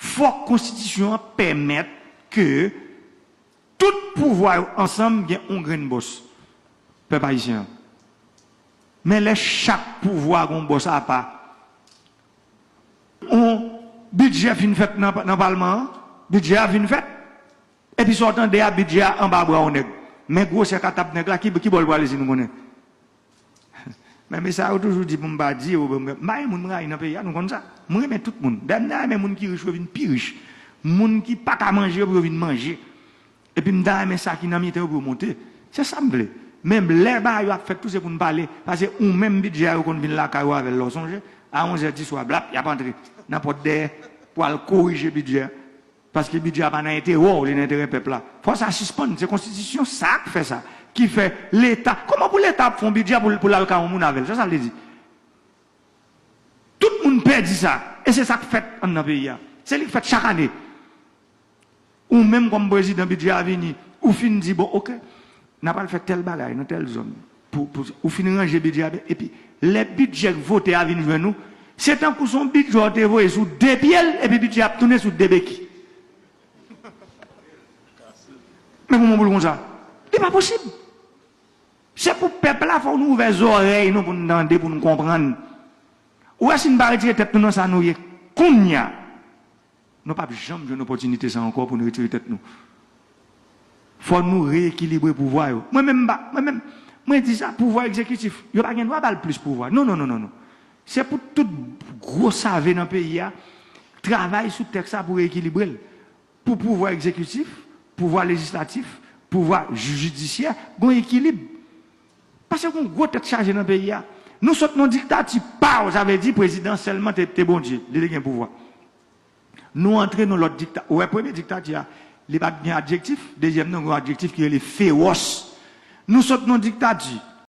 faut que la Constitution permette que tout pouvoir ensemble ait un grain de boss. Peuple haïtien. Mais chaque pouvoir qu'on bosse à pas. On budget fin fait dans le Parlement, budget fin fait. Et puis sortant de budget en bas bras on est. Mais gros c'est katap nèg là qui bol pour aller si nous connaît. Mais ça a toujours dit pour me pas dire mais moun raï dans pays nous comme ça. Moi mais tout monde. Dernier mais moun qui riche vinn plus riche. Moun qui pas qu'à manger pour venir manger. Et puis m'da mais ça qui n'a mis pour monter. C'est ça me plaît. Même les bas a fait tout ce pour nous parler parce que ou même budget qu'on vient là caillou avec leur songe à 11h10 soir blap, il a pas entré n'importe des pour corriger budget. Parce que le budget n'a pas d'intérêt, l'intérêt peuple là. Il faut ça suspendre. C'est la Constitution, ça qui fait ça. Qui fait l'État. Comment pour l'État faire un budget pour l'alcool au monde avec? C'est ça que je dis. Tout le monde perd ça. Et c'est ça que fait dans le pays. C'est ce qui fait chaque année. Ou même comme président budget à venir, ou fin dit, bon, ok, n'a pas fait tel bagaille dans telle zone. Ou fin ranger le budget. Et puis, les budgets votés à venir vers nous, c'est un coup son budget voté sous deux pieds, et puis le budget a tourné sous deux béquilles. Mais comment vous ça? Ce n'est pas possible. C'est pour le peuple là, il faut nous ouvrir les oreilles nous, pour nous demander, pour nous comprendre. Ou est-ce qu'on va retirer tête nous, ça nous y est? Kounya. Nous n'avons pas jamais une opportunité ça encore pour nous retirer tête nous. Il faut nous rééquilibrer le pouvoir. Moi-même, je dis ça, pouvoir exécutif. Il n'y a pas de droit de plus pouvoir. Non. C'est pour tout gros savoir dans le pays, travailler sur le texte pour rééquilibrer. Pour pouvoir exécutif, pouvoir législatif, pouvoir judiciaire, bon équilibre. Parce qu'on a gros tête chargée dans le pays. Nous sommes dans dictature, pas, vous avez dit, président seulement, t'es bon Dieu, il a un pouvoir. Nous entrons dans l'autre dictature. Ouais, premier dictature, il n'y a pas de adjectif. Deuxième, nous avons un adjectif qui est le féroce. Nous sommes dans dictature.